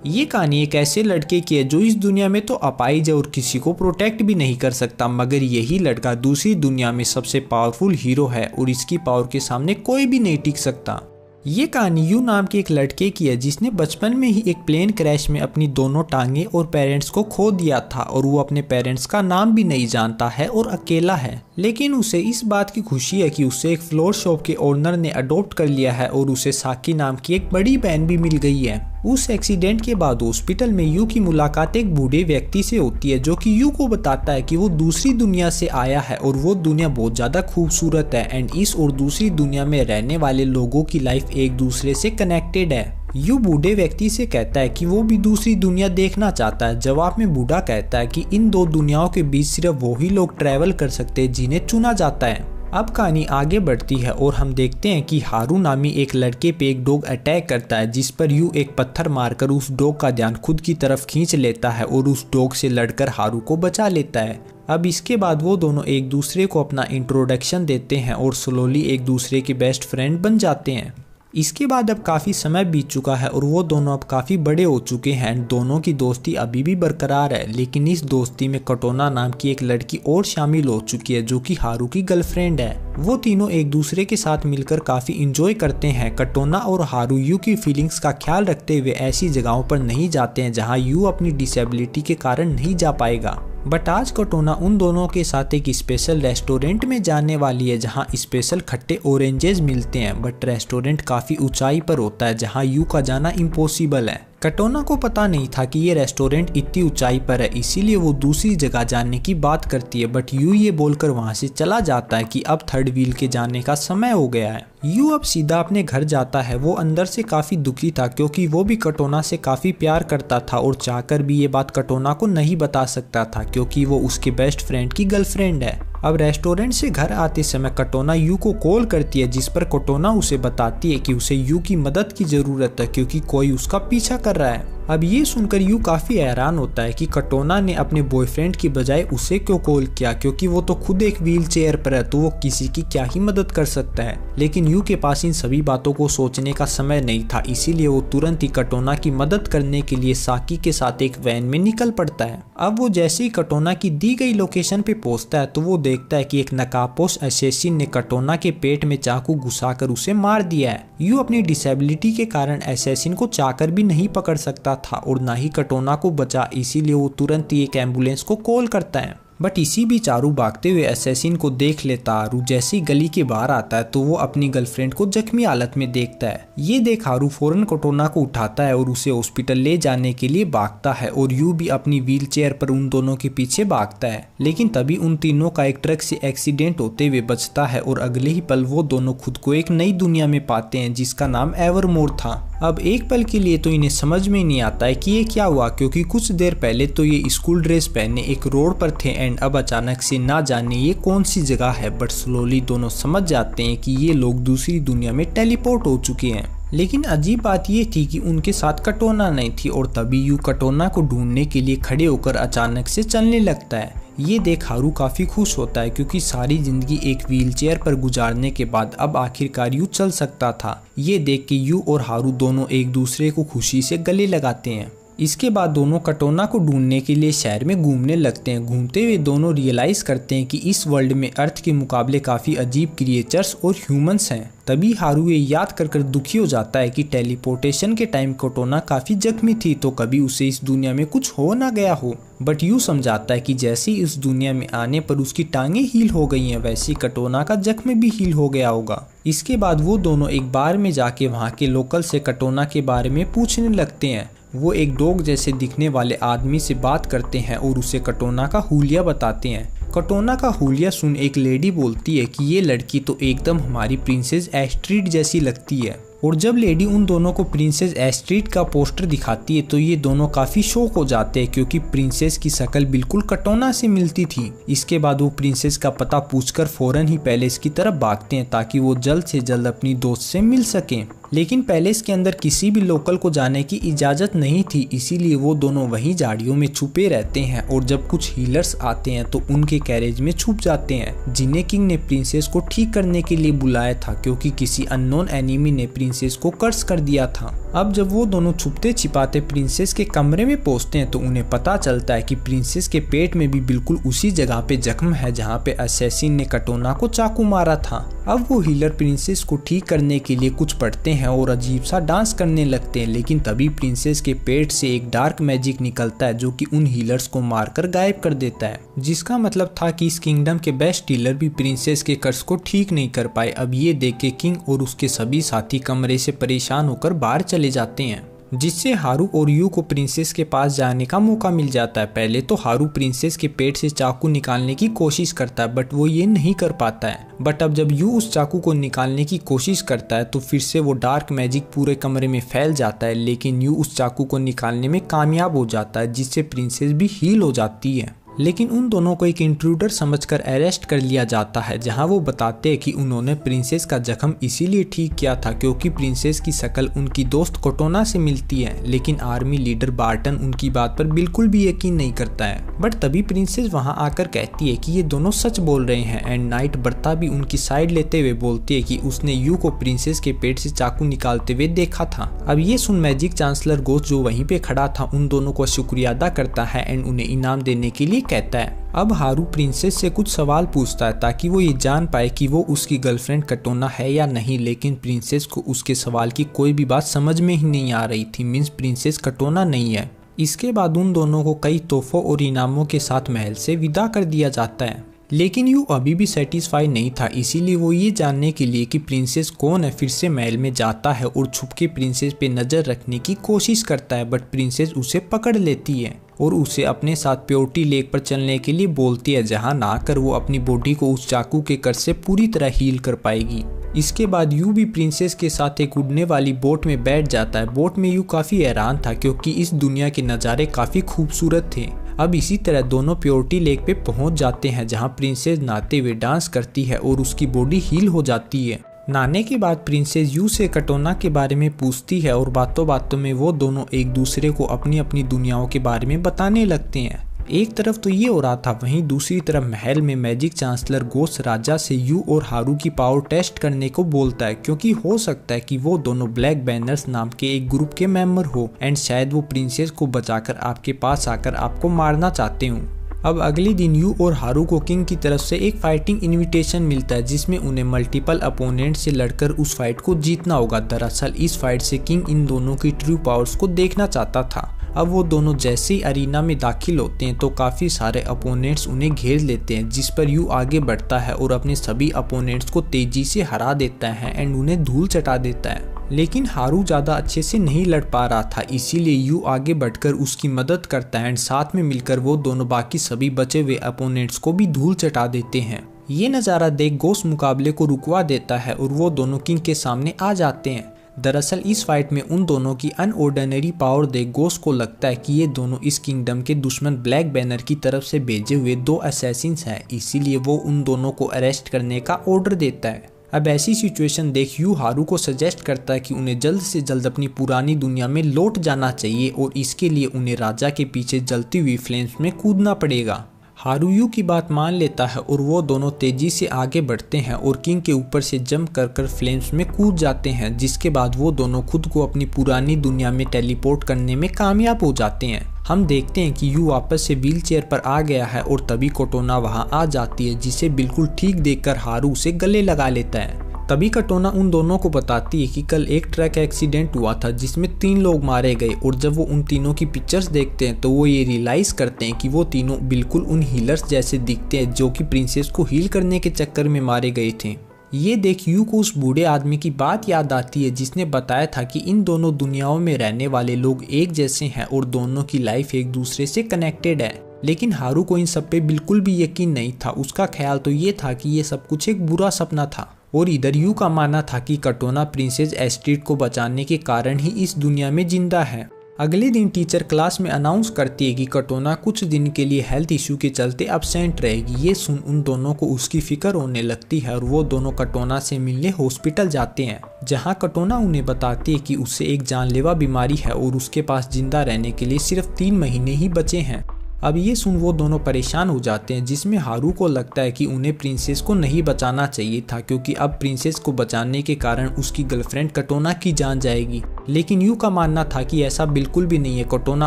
ये कहानी एक ऐसे लड़के की है जो इस दुनिया में तो अपाहिज है और किसी को प्रोटेक्ट भी नहीं कर सकता, मगर यही लड़का दूसरी दुनिया में सबसे पावरफुल हीरो है और इसकी पावर के सामने कोई भी नहीं टिक सकता। ये कहानी यू नाम के एक लड़के की है जिसने बचपन में ही एक प्लेन क्रैश में अपनी दोनों टांगे और पेरेंट्स को खो दिया था और वो अपने पेरेंट्स का नाम भी नहीं जानता है और अकेला है। लेकिन उसे इस बात की खुशी है कि उसे एक फ्लोर शॉप के ओनर ने अडॉप्ट कर लिया है और उसे साकी नाम की एक बड़ी बहन भी मिल गई है। उस एक्सीडेंट के बाद हॉस्पिटल में यू की मुलाकात एक बूढ़े व्यक्ति से होती है जो कि यू को बताता है कि वो दूसरी दुनिया से आया है और वो दुनिया बहुत ज्यादा खूबसूरत है एंड इस और दूसरी दुनिया में रहने वाले लोगों की लाइफ एक दूसरे से कनेक्टेड है। यू बूढ़े व्यक्ति से कहता है कि वो भी दूसरी दुनिया देखना चाहता है। जवाब में बूढ़ा कहता है कि इन दो दुनियाओं के बीच सिर्फ वही लोग ट्रैवल कर सकते हैं जिन्हें चुना जाता है। अब कहानी आगे बढ़ती है और हम देखते हैं कि हारू नामी एक लड़के पे एक डॉग अटैक करता है, जिस पर यू एक पत्थर मारकर उस डॉग का ध्यान खुद की तरफ खींच लेता है और उस डॉग से लड़कर हारू को बचा लेता है। अब इसके बाद वो दोनों एक दूसरे को अपना इंट्रोडक्शन देते हैं और स्लोली एक दूसरे के बेस्ट फ्रेंड बन जाते हैं। इसके बाद अब काफ़ी समय बीत चुका है और वो दोनों अब काफ़ी बड़े हो चुके हैं। दोनों की दोस्ती अभी भी बरकरार है, लेकिन इस दोस्ती में कटोना नाम की एक लड़की और शामिल हो चुकी है जो कि हारू की गर्लफ्रेंड है। वो तीनों एक दूसरे के साथ मिलकर काफ़ी इंजॉय करते हैं। कटोना और हारू यू की फीलिंग्स का ख्याल रखते हुए ऐसी जगहों पर नहीं जाते हैं जहाँ यू अपनी डिसेबिलिटी के कारण नहीं जा पाएगा। बट आज कटोना उन दोनों के साथ एक स्पेशल रेस्टोरेंट में जाने वाली है जहां स्पेशल खट्टे ऑरेंजेस मिलते हैं। बट रेस्टोरेंट काफ़ी ऊंचाई पर होता है जहां यू का जाना इम्पॉसिबल है। कटोना को पता नहीं था कि ये रेस्टोरेंट इतनी ऊंचाई पर है, इसीलिए वो दूसरी जगह जाने की बात करती है। बट यू ये बोलकर वहां से चला जाता है कि अब थर्ड व्हील के जाने का समय हो गया है। यू अब सीधा अपने घर जाता है। वो अंदर से काफ़ी दुखी था क्योंकि वो भी कटोना से काफ़ी प्यार करता था और चाहकर भी ये बात कटोना को नहीं बता सकता था क्योंकि वो उसके बेस्ट फ्रेंड की गर्लफ्रेंड है। अब रेस्टोरेंट से घर आते समय कटोना यू को कॉल करती है, जिस पर कटोना उसे बताती है कि उसे यू की मदद की ज़रूरत है क्योंकि कोई उसका पीछा कर रहा है। अब ये सुनकर यू काफ़ी हैरान होता है कि कटोना ने अपने बॉयफ्रेंड की बजाय उसे क्यों कॉल किया, क्योंकि वो तो खुद एक व्हील चेयर पर है तो वो किसी की क्या ही मदद कर सकता है। लेकिन यू के पास इन सभी बातों को सोचने का समय नहीं था, इसीलिए वो तुरंत ही कटोना की मदद करने के लिए साकी के साथ एक वैन में निकल पड़ता है। अब वो जैसे ही कटोना की दी गई लोकेशन पे पहुंचता है तो वो देखता है कि एक नकाबपोश असैसिन ने कटोना के पेट में चाकू घुसाकर उसे मार दिया है। यू अपनी डिसेबिलिटी के कारण असैसिन को चाहकर भी नहीं पकड़ सकता था और ना ही कटोना को बचा, इसीलिए वो तुरंत ही एक एम्बुलेंस को कॉल करता है। बट इसी बीच हारू भागते हुए असैसिन को देख लेता। हारू जैसे ही गली के बाहर आता है तो वो अपनी गर्लफ्रेंड को जख्मी हालत में देखता है। ये देख हारू फौरन कटोना को उठाता है और उसे हॉस्पिटल ले जाने के लिए भागता है और यू भी अपनी व्हील चेयर पर उन दोनों के पीछे भागता है। लेकिन तभी उन तीनों का एक ट्रक से एक्सीडेंट होते हुए बचता है और अगले ही पल वो दोनों खुद को एक नई दुनिया में पाते हैं जिसका नाम एवरमोर था। अब एक पल के लिए तो इन्हें समझ में नहीं आता है कि ये क्या हुआ, क्योंकि कुछ देर पहले तो ये स्कूल ड्रेस पहने एक रोड पर थे एंड अब अचानक से ना जाने ये कौन सी जगह है। बट स्लोली दोनों समझ जाते हैं कि ये लोग दूसरी दुनिया में टेलीपोर्ट हो चुके हैं। लेकिन अजीब बात ये थी कि उनके साथ कटोना नहीं थी और तभी यू कटोना को ढूंढने के लिए खड़े होकर अचानक से चलने लगता है। ये देख हारू काफ़ी खुश होता है क्योंकि सारी जिंदगी एक व्हीलचेयर पर गुजारने के बाद अब आखिरकार यू चल सकता था। ये देख के यू और हारू दोनों एक दूसरे को खुशी से गले लगाते हैं। इसके बाद दोनों कटोना को ढूंढने के लिए शहर में घूमने लगते हैं। घूमते हुए दोनों रियलाइज करते हैं कि इस वर्ल्ड में अर्थ के मुकाबले काफ़ी अजीब क्रिएचर्स और ह्यूमंस हैं। तभी हारू ये याद कर दुखी हो जाता है कि टेलीपोर्टेशन के टाइम कटोना काफ़ी जख्मी थी तो कभी उसे इस दुनिया में कुछ हो ना गया हो। बट यू समझाता है कि जैसे ही इस दुनिया में आने पर उसकी टांगें हील हो गई हैं वैसे कटोना का जख्म भी हील हो गया होगा। इसके बाद वो दोनों एक बार में जाके वहाँ के लोकल से कटोना के बारे में पूछने लगते हैं। वो एक डॉग जैसे दिखने वाले आदमी से बात करते हैं और उसे कटोना का हुलिया बताते हैं। कटोना का हुलिया सुन एक लेडी बोलती है कि ये लड़की तो एकदम हमारी प्रिंसेस एस्ट्रीड जैसी लगती है। और जब लेडी उन दोनों को प्रिंसेस एस्ट्रीड का पोस्टर दिखाती है तो ये दोनों काफ़ी शॉक हो जाते हैं क्योंकि प्रिंसेस की शक्ल बिल्कुल कटोना से मिलती थी। इसके बाद वो प्रिंसेस का पता पूछकर फौरन ही पैलेस की तरफ भागते हैं ताकि वो जल्द से जल्द अपनी दोस्त से मिल सकें। लेकिन पैलेस के अंदर किसी भी लोकल को जाने की इजाज़त नहीं थी, इसीलिए वो दोनों वहीं झाड़ियों में छुपे रहते हैं और जब कुछ हीलर्स आते हैं तो उनके कैरेज में छुप जाते हैं, जिन्हें किंग ने प्रिंसेस को ठीक करने के लिए बुलाया था क्योंकि किसी अननोन एनिमी ने प्रिंसेस को कर्स कर दिया था। अब जब वो दोनों छुपते छिपाते प्रिंसेस के कमरे में पहुंचते हैं तो उन्हें पता चलता है कि प्रिंसेस के पेट में भी बिल्कुल उसी जगह पे जख्म है जहाँ पे असैसिन ने कटोना को चाकू मारा था। अब वो हीलर प्रिंसेस को ठीक करने के लिए कुछ पढ़ते हैं और अजीब सा डांस करने लगते हैं, लेकिन तभी प्रिंसेस के पेट से एक डार्क मैजिक निकलता है जो कि उन हीलर्स को मारकर गायब कर देता है, जिसका मतलब था कि इस किंगडम के बेस्ट हीलर भी प्रिंसेस के कर्स को ठीक नहीं कर पाए। अब ये देख के किंग और उसके सभी साथी कमरे से परेशान होकर बाहर चले जाते हैं, जिससे हारू और यू को प्रिंसेस के पास जाने का मौका मिल जाता है। पहले तो हारू प्रिंसेस के पेट से चाकू निकालने की कोशिश करता है बट वो ये नहीं कर पाता है। बट अब जब यू उस चाकू को निकालने की कोशिश करता है तो फिर से वो डार्क मैजिक पूरे कमरे में फैल जाता है, लेकिन यू उस चाकू को निकालने में कामयाब हो जाता है, जिससे प्रिंसेस भी हील हो जाती है। लेकिन उन दोनों को एक इंट्रूडर समझकर अरेस्ट कर लिया जाता है, जहां वो बताते हैं कि उन्होंने प्रिंसेस का जख्म इसीलिए ठीक किया था क्योंकि प्रिंसेस की शक्ल उनकी दोस्त कोटोना से मिलती है। लेकिन आर्मी लीडर बार्टन उनकी बात पर बिल्कुल भी यकीन नहीं करता है। बट तभी प्रिंसेस वहां आकर कहती है कि ये दोनों सच बोल रहे हैं एंड नाइट बर्ता भी उनकी साइड लेते हुए बोलती है कि उसने यू को प्रिंसेस के पेट से चाकू निकालते हुए देखा था। अब ये सुन मैजिक चांसलर गोस्ट जो वहीं पे खड़ा था उन दोनों को शुक्रिया अदा करता है एंड उन्हें इनाम देने के लिए कहता है। अब हारू प्रिंसेस से कुछ सवाल पूछता है ताकि वो ये जान पाए कि वो उसकी गर्लफ्रेंड कटोना है या नहीं, लेकिन प्रिंसेस को उसके सवाल की कोई भी बात समझ में ही नहीं आ रही थी, मीन्स प्रिंसेस कटोना नहीं है। इसके बाद उन दोनों को कई तोहफों और इनामों के साथ महल से विदा कर दिया जाता है, लेकिन यू अभी भी सेटिस्फाई नहीं था, इसीलिए वो ये जानने के लिए कि प्रिंसेस कौन है फिर से महल में जाता है और छुपके प्रिंसेस पे नजर रखने की कोशिश करता है। बट प्रिंसेस उसे पकड़ लेती है और उसे अपने साथ प्योरिटी लेक पर चलने के लिए बोलती है, जहां नहाकर वो अपनी बॉडी को उस चाकू के कर्स से पूरी तरह हील कर पाएगी। इसके बाद यू भी प्रिंसेस के साथ एक उड़ने वाली बोट में बैठ जाता है। बोट में यू काफी हैरान था क्योंकि इस दुनिया के नज़ारे काफी खूबसूरत थे। अब इसी तरह दोनों प्योरिटी लेक पे पहुंच जाते हैं, जहां प्रिंसेस नहाते हुए डांस करती है और उसकी बॉडी हील हो जाती है। नहाने के बाद प्रिंसेस यू से कटोना के बारे में पूछती है और बातों बातों में वो दोनों एक दूसरे को अपनी अपनी दुनियाओं के बारे में बताने लगते हैं। एक तरफ तो ये हो रहा था, वहीं दूसरी तरफ महल में मैजिक चांसलर गोस्ट राजा से यू और हारू की पावर टेस्ट करने को बोलता है क्योंकि हो सकता है कि वो दोनों ब्लैक बैनर्स नाम के एक ग्रुप के मेंबर हो एंड शायद वो प्रिंसेस को बचाकर आपके पास आकर आपको मारना चाहते हो। अब अगले दिन यू और हारू को किंग की तरफ से एक फाइटिंग इनविटेशन मिलता है जिसमें उन्हें मल्टीपल अपोनेंट से लड़कर उस फाइट को जीतना होगा। दरअसल इस फाइट से किंग इन दोनों की ट्रू पावर्स को देखना चाहता था। अब वो दोनों जैसे ही अरीना में दाखिल होते हैं तो काफी सारे अपोनेंट्स उन्हें घेर लेते हैं, जिस पर यू आगे बढ़ता है और अपने सभी अपोनेंट्स को तेजी से हरा देता है एंड उन्हें धूल चटा देता है। लेकिन हारू ज्यादा अच्छे से नहीं लड़ पा रहा था, इसीलिए यू आगे बढ़कर उसकी मदद करता है एंड साथ में मिलकर वो दोनों बाकी सभी बचे हुए अपोनेंट्स को भी धूल चटा देते हैं। ये नज़ारा देख गोस्ट मुकाबले को रुकवा देता है और वो दोनों किंग के सामने आ जाते हैं। दरअसल इस फाइट में उन दोनों की अनऑर्डिनरी पावर देख गोस्ट को लगता है कि ये दोनों इस किंगडम के दुश्मन ब्लैक बैनर की तरफ से भेजे हुए 2 असैसिन्स हैं, इसीलिए वो उन दोनों को अरेस्ट करने का ऑर्डर देता है। अब ऐसी सिचुएशन देख यू हारू को सजेस्ट करता है कि उन्हें जल्द से जल्द अपनी पुरानी दुनिया में लौट जाना चाहिए और इसके लिए उन्हें राजा के पीछे जलती हुई फ्लेम्स में कूदना पड़ेगा। हारू यू की बात मान लेता है और वो दोनों तेजी से आगे बढ़ते हैं और किंग के ऊपर से जंप कर फ्लेम्स में कूद जाते हैं, जिसके बाद वो दोनों खुद को अपनी पुरानी दुनिया में टेलीपोर्ट करने में कामयाब हो जाते हैं। हम देखते हैं कि यू वापस से व्हील चेयर पर आ गया है और तभी कोटोना वहां आ जाती है, जिसे बिल्कुल ठीक देखकर हारू उसे गले लगा लेता है। तभी कटोना उन दोनों को बताती है कि कल एक ट्रक एक्सीडेंट हुआ था जिसमें 3 लोग मारे गए और जब वो उन तीनों की पिक्चर्स देखते हैं तो वो ये रियलाइज करते हैं कि वो तीनों बिल्कुल उन हीलर्स जैसे दिखते हैं जो कि प्रिंसेस को हील करने के चक्कर में मारे गए थे। ये देख यू को उस बूढ़े आदमी की बात याद आती है जिसने बताया था कि इन दोनों दुनियाओं में रहने वाले लोग एक जैसे हैं और दोनों की लाइफ एक दूसरे से कनेक्टेड है। लेकिन हारू को इन सब पे बिल्कुल भी यकीन नहीं था। उसका ख्याल तो ये था कि ये सब कुछ एक बुरा सपना था और इधर यू का मानना था कि कटोना प्रिंसेस एस्ट्रिड को बचाने के कारण ही इस दुनिया में जिंदा है। अगले दिन टीचर क्लास में अनाउंस करती है कि कटोना कुछ दिन के लिए हेल्थ इशू के चलते अब्सेंट रहेगी। ये सुन उन दोनों को उसकी फिक्र होने लगती है और वो दोनों कटोना से मिलने हॉस्पिटल जाते हैं, जहां कटोना उन्हें बताती है कि उससे एक जानलेवा बीमारी है और उसके पास जिंदा रहने के लिए सिर्फ 3 महीने ही बचे हैं। अब ये सुन वो दोनों परेशान हो जाते हैं, जिसमें हारू को लगता है कि उन्हें प्रिंसेस को नहीं बचाना चाहिए था, क्योंकि अब प्रिंसेस को बचाने के कारण उसकी गर्लफ्रेंड कटोना की जान जाएगी। लेकिन यू का मानना था कि ऐसा बिल्कुल भी नहीं है। कटोना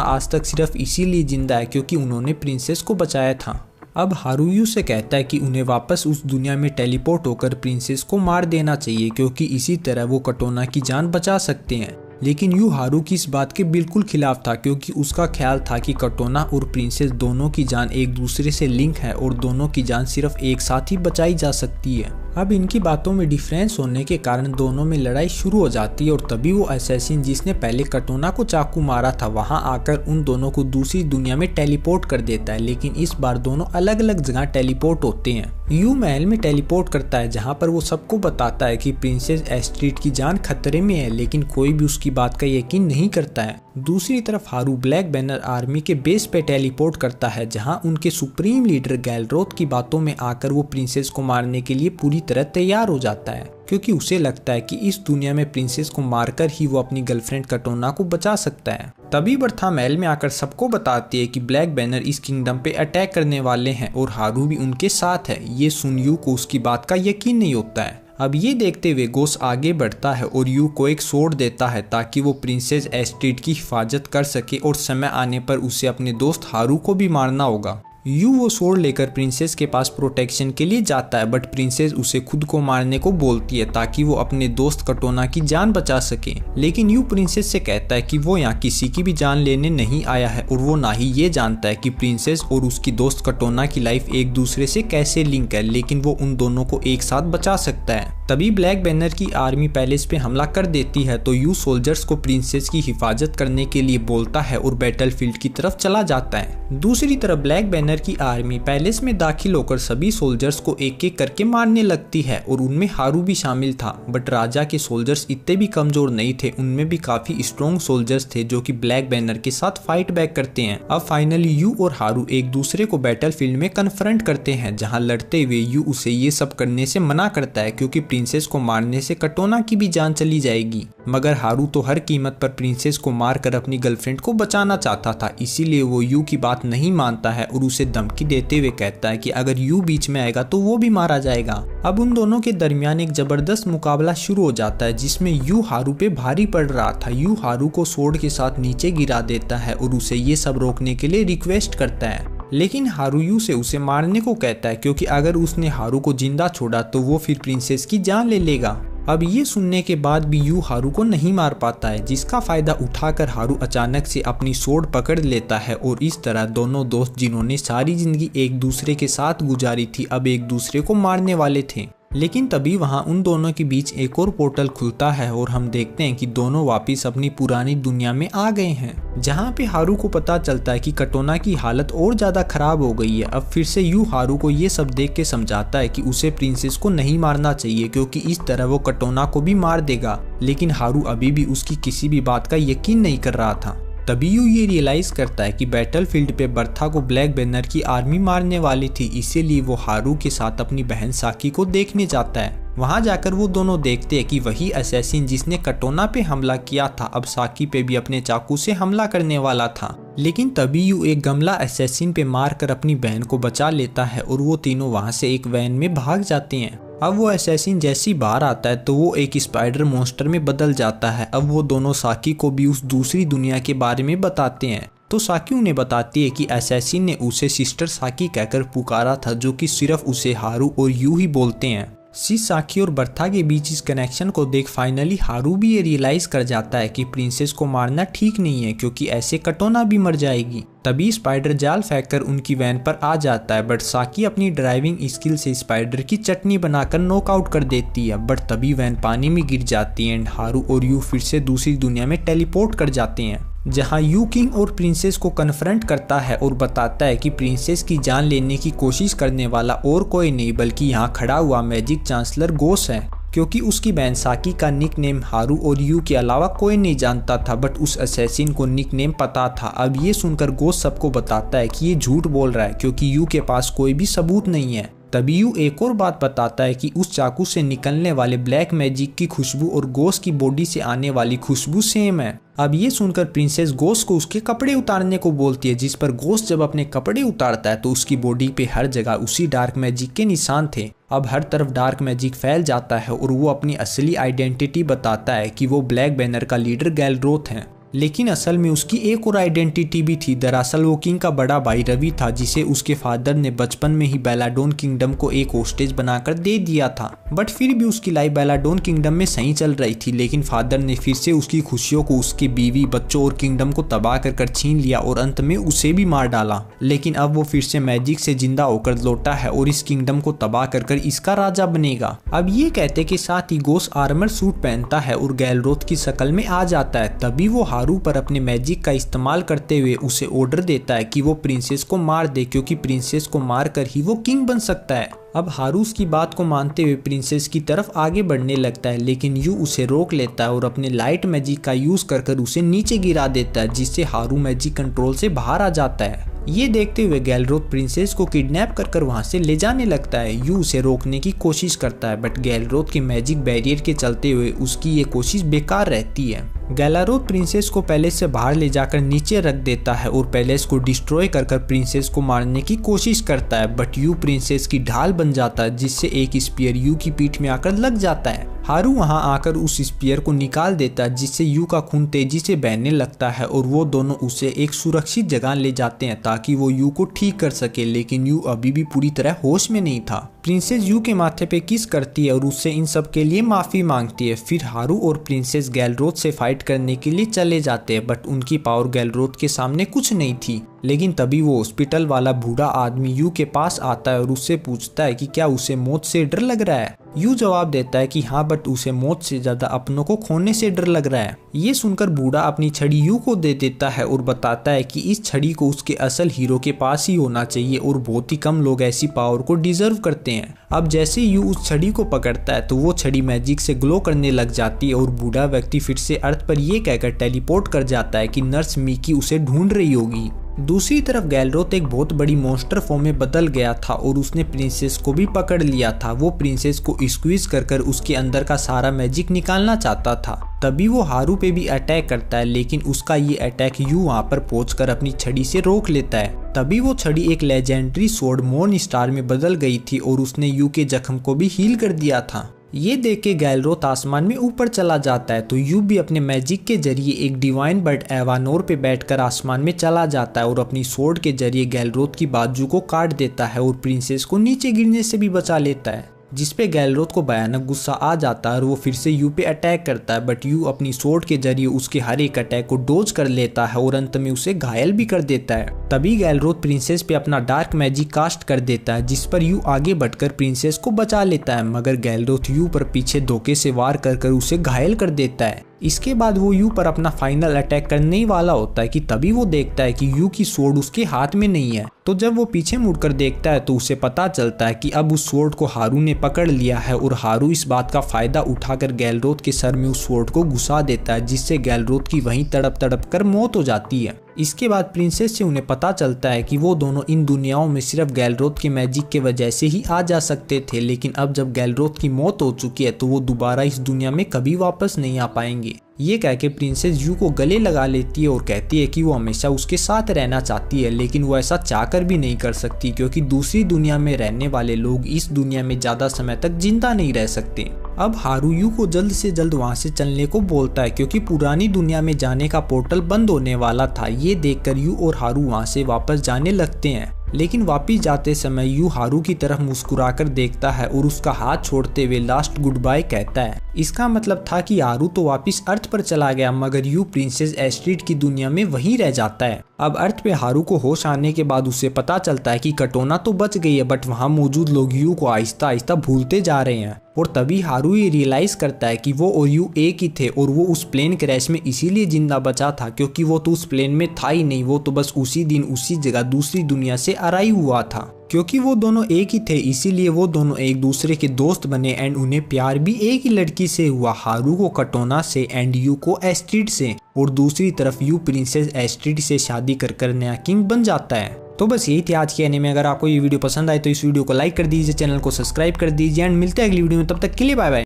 आज तक सिर्फ इसीलिए जिंदा है क्योंकि उन्होंने प्रिंसेस को बचाया था। अब हारू यू से कहता है कि उन्हें वापस उस दुनिया में टेलीपोर्ट होकर प्रिंसेस को मार देना चाहिए, क्योंकि इसी तरह वो कटोना की जान बचा सकते हैं। लेकिन यू हारू की इस बात के बिल्कुल खिलाफ था, क्योंकि उसका ख्याल था कि कटोना और प्रिंसेस दोनों की जान एक दूसरे से लिंक है और दोनों की जान सिर्फ एक साथ ही बचाई जा सकती है। अब इनकी बातों में डिफरेंस होने के कारण दोनों में लड़ाई शुरू हो जाती है और तभी वो असैसिन जिसने पहले कटोना को चाकू मारा था वहां आकर उन दोनों को दूसरी दुनिया में टेलीपोर्ट कर देता है। लेकिन इस बार दोनों अलग अलग जगह टेलीपोर्ट होते हैं। यू महल में टेलीपोर्ट करता है, जहां पर वो सबको बताता है कि प्रिंसेस एस्ट्रीड की जान खतरे में है, लेकिन कोई भी उसकी बात का यकीन नहीं करता है। दूसरी तरफ हारू ब्लैक बैनर आर्मी के बेस पे टेलीपोर्ट करता है, जहां उनके सुप्रीम लीडर गैलरोथ की बातों में आकर वो प्रिंसेस को मारने के लिए पूरी तरह तैयार हो जाता है, क्योंकि उसे लगता है कि इस दुनिया में प्रिंसेस को मारकर ही वो अपनी गर्लफ्रेंड कटोना को बचा सकता है। तभी बर्था महल में आकर सबको बताती है कि ब्लैक बैनर इस किंगडम पे अटैक करने वाले हैं और हारू भी उनके साथ है। ये सुन यू को उसकी बात का यकीन नहीं होता है। अब ये देखते हुए गोस आगे बढ़ता है और यू को एक सोर्ड देता है ताकि वो प्रिंसेस एस्ट्रीड की हिफाजत कर सके और समय आने पर उसे अपने दोस्त हारू को भी मारना होगा। यू वो सोर्ड लेकर प्रिंसेस के पास प्रोटेक्शन के लिए जाता है, बट प्रिंसेस उसे खुद को मारने को बोलती है ताकि वो अपने दोस्त कटोना की जान बचा सके। लेकिन यू प्रिंसेस से कहता है कि वो यहाँ किसी की भी जान लेने नहीं आया है और वो ना ही ये जानता है कि प्रिंसेस और उसकी दोस्त कटोना की लाइफ एक दूसरे से कैसे लिंक है, लेकिन वो उन दोनों को एक साथ बचा सकता है। तभी ब्लैक बैनर की आर्मी पैलेस पे हमला कर देती है, तो यू सोल्जर्स को प्रिंसेस की हिफाजत करने के लिए बोलता है और बैटलफील्ड की तरफ चला जाता है। दूसरी तरफ ब्लैक बैनर की आर्मी पैलेस में दाखिल होकर सभी सोल्जर्स को एक एक करके मारने लगती है और उनमें हारू भी शामिल था। बट राजा के सोल्जर्स इतने भी कमजोर नहीं थे, उनमें भी काफी स्ट्रॉन्ग सोल्जर्स थे जो कि ब्लैक बैनर के साथ फाइट बैक करते हैं। अब फाइनली यू और हारू एक दूसरे को बैटलफील्ड में कन्फ्रंट करते हैं, जहां लड़ते हुए यू उसे ये सब करने से मना करता है क्योंकि प्रिंसेस को मारने से कटोना की भी जान चली जाएगी। मगर हारू तो हर कीमत पर प्रिंसेस को मारकर अपनी गर्लफ्रेंड को बचाना चाहता था, इसीलिए वो यू की बात नहीं मानता है और उसे धमकी देते हुए कहता है कि अगर यू बीच में आएगा तो वो भी मारा जाएगा। अब उन दोनों के दरमियान एक जबरदस्त मुकाबला शुरू हो जाता है, जिसमें यू हारू पे भारी पड़ रहा था। यू हारू को सोर्ड के साथ नीचे गिरा देता है और उसे ये सब रोकने के लिए रिक्वेस्ट करता है, लेकिन हारू यू से उसे मारने को कहता है क्योंकि अगर उसने हारू को जिंदा छोड़ा तो वो फिर प्रिंसेस की जान ले लेगा। अब ये सुनने के बाद भी यू हारू को नहीं मार पाता है, जिसका फायदा उठाकर हारू अचानक से अपनी सोर्ड पकड़ लेता है और इस तरह दोनों दोस्त जिन्होंने सारी जिंदगी एक दूसरे के साथ गुजारी थी अब एक दूसरे को मारने वाले थे। लेकिन तभी वहां उन दोनों के बीच एक और पोर्टल खुलता है और हम देखते हैं कि दोनों वापस अपनी पुरानी दुनिया में आ गए हैं, जहां पे हारू को पता चलता है कि कटोना की हालत और ज्यादा खराब हो गई है। अब फिर से यू हारू को ये सब देख के समझाता है कि उसे प्रिंसेस को नहीं मारना चाहिए क्योंकि इस तरह वो कटोना को भी मार देगा, लेकिन हारू अभी भी उसकी किसी भी बात का यकीन नहीं कर रहा था। तभी यू ये रियलाइज करता है कि बैटलफील्ड पे बर्था को ब्लैक बैनर की आर्मी मारने वाली थी, इसीलिए वो हारू के साथ अपनी बहन साकी को देखने जाता है। वहां जाकर वो दोनों देखते हैं कि वही असैसिन जिसने कटोना पे हमला किया था अब साकी पे भी अपने चाकू से हमला करने वाला था। लेकिन तभी यू एक गमला असैसिन पे मारकर अपनी बहन को बचा लेता है और वो तीनों वहां से एक वैन में भाग जाते हैं। अब वो असैसिन जैसी बाहर आता है तो वो एक स्पाइडर मॉन्स्टर में बदल जाता है। अब वो दोनों साकी को भी उस दूसरी दुनिया के बारे में बताते हैं, तो साकी उन्हें बताती है कि असैसिन ने उसे सिस्टर साकी कहकर पुकारा था, जो कि सिर्फ उसे हारू और यू ही बोलते हैं। साकी और बर्था के बीच इस कनेक्शन को देख फाइनली हारू भी ये रियलाइज कर जाता है कि प्रिंसेस को मारना ठीक नहीं है क्योंकि ऐसे कटोना भी मर जाएगी। तभी स्पाइडर जाल फेंककर उनकी वैन पर आ जाता है, बट साकी अपनी ड्राइविंग स्किल से स्पाइडर की चटनी बनाकर नॉकआउट कर देती है। बट तभी वैन पानी में गिर जाती है एंड हारू और यू फिर से दूसरी दुनिया में टेलीपोर्ट कर जाते हैं, जहां यू किंग और प्रिंसेस को कन्फ्रंट करता है और बताता है कि प्रिंसेस की जान लेने की कोशिश करने वाला और कोई नहीं बल्कि यहाँ खड़ा हुआ मैजिक चांसलर गोस है, क्योंकि उसकी बहन साकी का निक नेम हारू और यू के अलावा कोई नहीं जानता था, बट उस असैसिन को निक नेम पता था। अब ये सुनकर गोस्ट सबको बताता है कि ये झूठ बोल रहा है क्योंकि यू के पास कोई भी सबूत नहीं है। तभी यू एक और बात बताता है कि उस चाकू से निकलने वाले ब्लैक मैजिक की खुशबू और गोस्ट की बॉडी से आने वाली खुशबू सेम है। अब ये सुनकर प्रिंसेस गोस्ट को उसके कपड़े उतारने को बोलती है, जिस पर गोस्ट जब अपने कपड़े उतारता है तो उसकी बॉडी पे हर जगह उसी डार्क मैजिक के निशान थे। अब हर तरफ डार्क मैजिक फैल जाता है और वो अपनी असली आइडेंटिटी बताता है कि वो ब्लैक बैनर का लीडर गैलरोथ है। लेकिन असल में उसकी एक और आइडेंटिटी भी थी। दरअसल वो किंग का बड़ा भाई रवि था, जिसे उसके फादर ने बचपन में ही बेलाडोन किंगडम को एक होस्टेज बनाकर दे दिया था। बट फिर भी उसकी लाइफ बेलाडोन किंगडम में सही चल रही थी, लेकिन फादर ने फिर से उसकी खुशियों को, उसके बीवी बच्चों और किंगडम को तबाह कर छीन लिया और अंत में उसे भी मार डाला। लेकिन अब वो फिर से मैजिक से जिंदा होकर लौटा है और इस किंगडम को तबाह कर इसका राजा बनेगा। अब ये कहते के साथ ही गोस्ट आर्मर सूट पहनता है और गैलरोथ की शक्ल में आ जाता है। तभी वो हारू पर अपने मैजिक का इस्तेमाल करते हुए उसे ऑर्डर देता है कि वो प्रिंसेस को मार दे, क्योंकि प्रिंसेस को मारकर ही वो किंग बन सकता है। अब हारू उसकी बात को मानते हुए प्रिंसेस की तरफ आगे बढ़ने लगता है, लेकिन यू उसे रोक लेता है और अपने लाइट मैजिक का यूज कर उसे नीचे गिरा देता है, जिससे हारू मैजिक कंट्रोल से बाहर आ जाता है। ये देखते हुए गैलरोथ प्रिंसेस को किडनैप कर वहां से ले जाने लगता है। यू उसे रोकने की कोशिश करता है, बट गैलरोथ के मैजिक बैरियर के चलते हुए उसकी ये कोशिश बेकार रहती है। गैलरोथ प्रिंसेस को पैलेस से बाहर ले जाकर नीचे रख देता है और पैलेस को डिस्ट्रॉय कर प्रिंसेस को मारने की कोशिश करता है, बट यू प्रिंसेस की ढाल बन जाता है, जिससे एक स्पीयर यू की पीठ में आकर लग जाता है। हारू वहां आकर उस स्पीयर को निकाल देता है, जिससे यू का खून तेजी से बहने लगता है और वो दोनों उसे एक सुरक्षित जगह ले जाते हैं ताकि वो यू को ठीक कर सके। लेकिन यू अभी भी पूरी तरह होश में नहीं था। प्रिंसेस यू के माथे पे किस करती है और उससे इन सब के लिए माफी मांगती है। फिर हारू और प्रिंसेस गैलरोथ से फाइट करने के लिए चले जाते हैं, बट उनकी पावर गैलरोथ के सामने कुछ नहीं थी। लेकिन तभी वो हॉस्पिटल वाला बूढ़ा आदमी यू के पास आता है और उससे पूछता है कि क्या उसे मौत से डर लग रहा है। यू जवाब देता है कि हाँ, बट उसे मौत से ज्यादा अपनों को खोने से डर लग रहा है। ये सुनकर बूढ़ा अपनी छड़ी यू को दे देता है और बताता है कि इस छड़ी को उसके असल हीरो के पास ही होना चाहिए और बहुत ही कम लोग ऐसी पावर को डिजर्व करते हैं। अब जैसे यू उस छड़ी को पकड़ता है तो वो छड़ी मैजिक से ग्लो करने लग जाती है और बूढ़ा व्यक्ति फिर से अर्थ पर ये कहकर टेलीपोर्ट कर जाता है कि नर्स मिकी उसे ढूंढ रही होगी। दूसरी तरफ गैलरोथ एक बहुत बड़ी मॉन्स्टर फॉर्म में बदल गया था और उसने प्रिंसेस को भी पकड़ लिया था। वो प्रिंसेस को स्क्वीज कर उसके अंदर का सारा मैजिक निकालना चाहता था। तभी वो हारू पे भी अटैक करता है, लेकिन उसका ये अटैक यू वहां पर पहुंचकर अपनी छड़ी से रोक लेता है। तभी वो छड़ी एक लेजेंडरी स्वॉर्ड मॉर्न स्टार में बदल गई थी और उसने यू के जख्म को भी हील कर दिया था। ये देख के गैलरोथ आसमान में ऊपर चला जाता है तो यू भी अपने मैजिक के जरिए एक डिवाइन बर्ड एवानोर पे बैठकर आसमान में चला जाता है और अपनी स्वॉर्ड के जरिए गैलरोथ की बाजू को काट देता है और प्रिंसेस को नीचे गिरने से भी बचा लेता है, जिसपे गैलरोथ को भयानक गुस्सा आ जाता है और वो फिर से यू पे अटैक करता है। बट यू अपनी स्वॉर्ड के जरिए उसके हर एक अटैक को डोज कर लेता है और अंत में उसे घायल भी कर देता है। तभी गैलरोथ प्रिंसेस पे अपना डार्क मैजिक कास्ट कर देता है, जिस पर यू आगे बढ़कर प्रिंसेस को बचा लेता है, मगर गैलरोथ यू पर पीछे धोखे से वार कर उसे घायल कर देता है। इसके बाद वो यू पर अपना फाइनल अटैक करने ही वाला होता है कि तभी वो देखता है कि यू की स्वॉर्ड उसके हाथ में नहीं है। तो जब वो पीछे मुड़कर देखता है तो उसे पता चलता है कि अब उस स्वॉर्ड को हारू ने पकड़ लिया है और हारू इस बात का फायदा उठाकर गैलरोथ के सर में उस स्वॉर्ड को घुसा देता है, जिससे गैलरोथ की वहीं तड़प तड़प कर मौत हो जाती है। इसके बाद प्रिंसेस से उन्हें पता चलता है कि वो दोनों इन दुनियाओं में सिर्फ गैलरोथ के मैजिक के वजह से ही आ जा सकते थे, लेकिन अब जब गैलरोथ की मौत हो चुकी है तो वो दोबारा इस दुनिया में कभी वापस नहीं आ पाएंगे। ये कह के प्रिंसेस यू को गले लगा लेती है और कहती है कि वो हमेशा उसके साथ रहना चाहती है, लेकिन वो ऐसा चाहकर भी नहीं कर सकती क्योंकि दूसरी दुनिया में रहने वाले लोग इस दुनिया में ज्यादा समय तक जिंदा नहीं रह सकते। अब हारू यू को जल्द से जल्द वहां से चलने को बोलता है क्योंकि पुरानी दुनिया में जाने का पोर्टल बंद होने वाला था। ये देखकर यू और हारू वहां से वापस जाने लगते हैं, लेकिन वापस जाते समय यू हारू की तरफ मुस्कुराकर देखता है और उसका हाथ छोड़ते हुए लास्ट गुड बाय कहता है। इसका मतलब था कि हारू तो वापस अर्थ पर चला गया, मगर यू प्रिंसेस एस्ट्रीड की दुनिया में वहीं रह जाता है। अब अर्थ पे हारू को होश आने के बाद उसे पता चलता है कि कटोना तो बच गई है, बट वहाँ मौजूद लोग यू को आहिस्ता आहिस्ता भूलते जा रहे हैं। और तभी हारू ये रियलाइज करता है कि वो और यू एक ही थे और वो उस प्लेन क्रैश में इसीलिए जिंदा बचा था क्योंकि वो तो उस प्लेन में था ही नहीं, वो तो बस उसी दिन उसी जगह दूसरी दुनिया से अराइव हुआ था। क्योंकि वो दोनों एक ही थे इसीलिए वो दोनों एक दूसरे के दोस्त बने एंड उन्हें प्यार भी एक ही लड़की से हुआ, हारू को कटोना से एंड यू को एस्ट्रिड से। और दूसरी तरफ यू प्रिंसेस एस्ट्रिड से शादी कर नया किंग बन जाता है। तो बस यही थी आज के एनीमे। अगर आपको ये वीडियो पसंद आए तो इस वीडियो को लाइक कर दीजिए, चैनल को सब्सक्राइब कर दीजिए एंड मिलते हैं अगली वीडियो में। तब तक के लिए बाय बाय।